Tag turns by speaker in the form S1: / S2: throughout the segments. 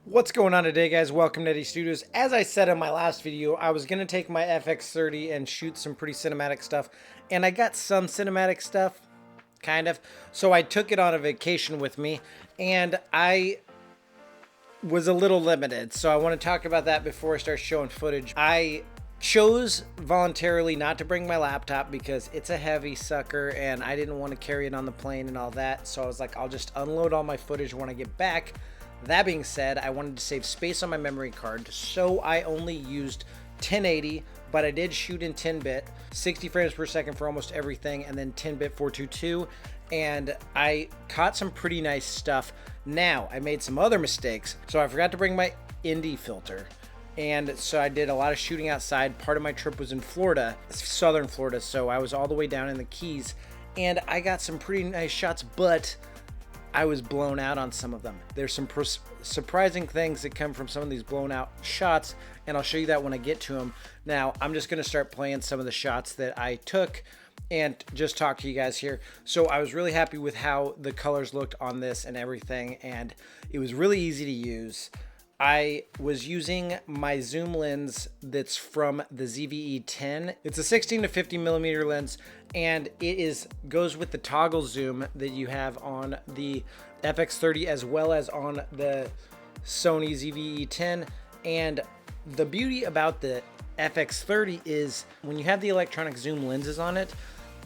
S1: What's going on today, guys? Welcome to Eddie Studios. As I said in my last video, I was going to take my FX30 and shoot some pretty cinematic stuff, and I got some cinematic stuff, kind of. So I took it on a vacation with me, and I was a little limited. So I want to talk about that before I start showing footage. I chose voluntarily not to bring my laptop because it's a heavy sucker and I didn't want to carry it on the plane and all that. So I was like, I'll just unload all my footage when I get back. That being said, I wanted to save space on my memory card, so I only used 1080, but I did shoot in 10-bit, 60 frames per second for almost everything, and then 10-bit 422, and I caught some pretty nice stuff. Now, I made some other mistakes, so I forgot to bring my ND filter, and so I did a lot of shooting outside. Part of my trip was in Florida, southern Florida, so I was all the way down in the Keys, and I got some pretty nice shots, but I was blown out on some of them. There's some surprising things that come from some of these blown out shots, and I'll show you that when I get to them. Now, I'm just gonna start playing some of the shots that I took and just talk to you guys here. So I was really happy with how the colors looked on this and everything, and it was really easy to use. I was using my zoom lens that's from the ZVE10. It's a 16 to 50 millimeter lens, and it goes with the toggle zoom that you have on the FX30 as well as on the Sony ZVE10. And the beauty about the FX30 is when you have the electronic zoom lenses on it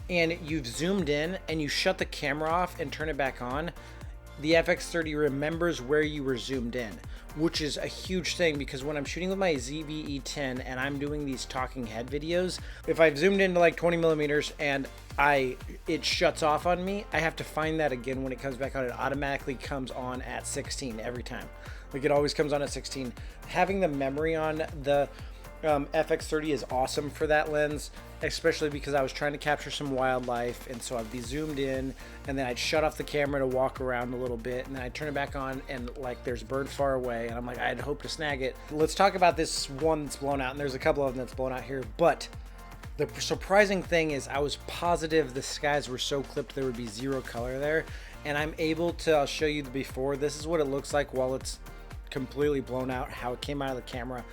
S1: and you've zoomed in and you shut the camera off and turn it back on, the FX30 remembers where you were zoomed in, which is a huge thing because when I'm shooting with my ZVE10 and I'm doing these talking head videos, if I've zoomed into like 20 millimeters and it shuts off on me, I have to find that again when it comes back on. It automatically comes on at 16 every time. Like it always comes on at 16. Having the memory on the FX30 is awesome for that lens, especially because I was trying to capture some wildlife, and so I'd be zoomed in and then I'd shut off the camera to walk around a little bit, and then I'd turn it back on and like there's a bird far away and I'm like, I'd hope to snag it. Let's talk about this one that's blown out, and there's a couple of them that's blown out here, but the surprising thing is I was positive the skies were so clipped there would be zero color there, and I'm able to, I'll show you the before. This is what it looks like while it's completely blown out, how it came out of the camera.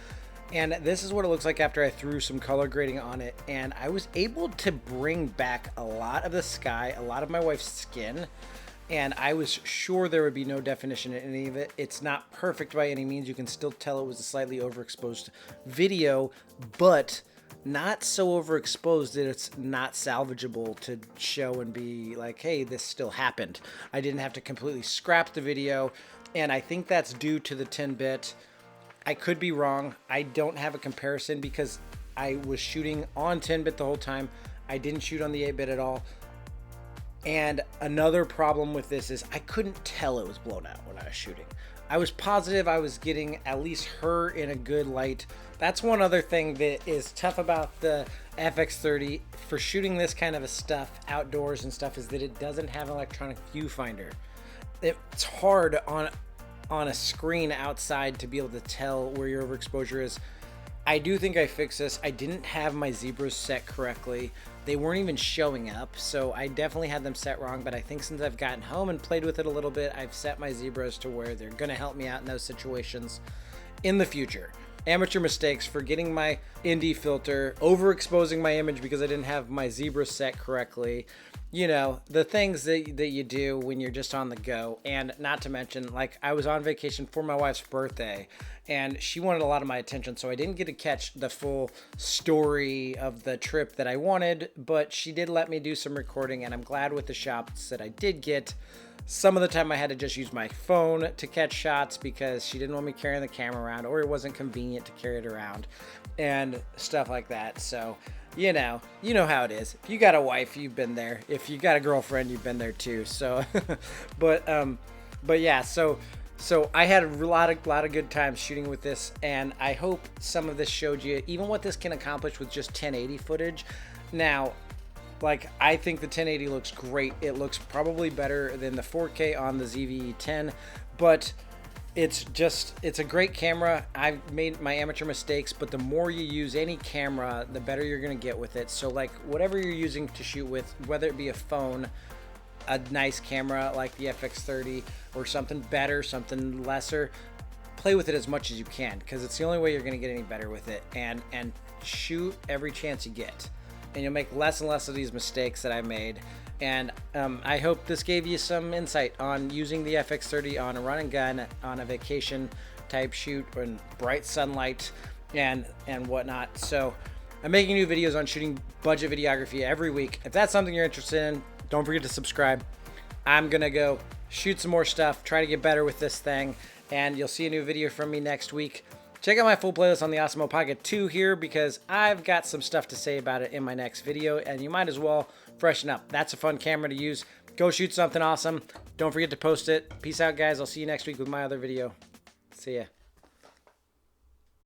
S1: And this is what it looks like after I threw some color grading on it, and I was able to bring back a lot of the sky, a lot of my wife's skin, and I was sure there would be no definition in any of it. It's not perfect by any means. You can still tell it was a slightly overexposed video, but not so overexposed that it's not salvageable to show and be like, hey, this still happened. I didn't have to completely scrap the video, and I think that's due to the 10-bit. I could be wrong. I don't have a comparison because I was shooting on 10-bit the whole time. I didn't shoot on the 8-bit at all. And another problem with this is I couldn't tell it was blown out when I was shooting. I was positive I was getting at least her in a good light. That's one other thing that is tough about the FX30 for shooting this kind of a stuff outdoors and stuff, is that it doesn't have an electronic viewfinder. It's hard on a screen outside to be able to tell where your overexposure is. I do think I fixed this. I didn't have my zebras set correctly. They weren't even showing up, so I definitely had them set wrong, but I think since I've gotten home and played with it a little bit, I've set my zebras to where they're gonna help me out in those situations in the future. Amateur mistakes: forgetting my ND filter, overexposing my image because I didn't have my zebra set correctly. You know, the things that you do when you're just on the go. And not to mention, like, I was on vacation for my wife's birthday and she wanted a lot of my attention, so I didn't get to catch the full story of the trip that I wanted, but she did let me do some recording, and I'm glad with the shots that I did get. Some of the time I had to just use my phone to catch shots because she didn't want me carrying the camera around, or it wasn't convenient to carry it around and stuff like that. So you know how it is. If you got a wife, you've been there. If you got a girlfriend, you've been there too. So, but yeah. So I had a lot of good times shooting with this, and I hope some of this showed you even what this can accomplish with just 1080 footage. Now, like, I think the 1080 looks great. It looks probably better than the 4K on the ZVE10, but it's a great camera. I've made my amateur mistakes, but the more you use any camera, the better you're gonna get with it. So like whatever you're using to shoot with, whether it be a phone, a nice camera like the FX30, or something better, something lesser, play with it as much as you can, because it's the only way you're going to get any better with it. And shoot every chance you get, and you'll make less and less of these mistakes that I made. And I hope this gave you some insight on using the FX30 on a run and gun, on a vacation type shoot, or in bright sunlight and whatnot. So I'm making new videos on shooting budget videography every week. If that's something you're interested in, don't forget to subscribe. I'm gonna go shoot some more stuff, try to get better with this thing, and you'll see a new video from me next week. Check out my full playlist on the Osmo Pocket 2 here, because I've got some stuff to say about it in my next video, and you might as well freshen up. That's a fun camera to use. Go shoot something awesome. Don't forget to post it. Peace out, guys. I'll see you next week with my other video. See ya.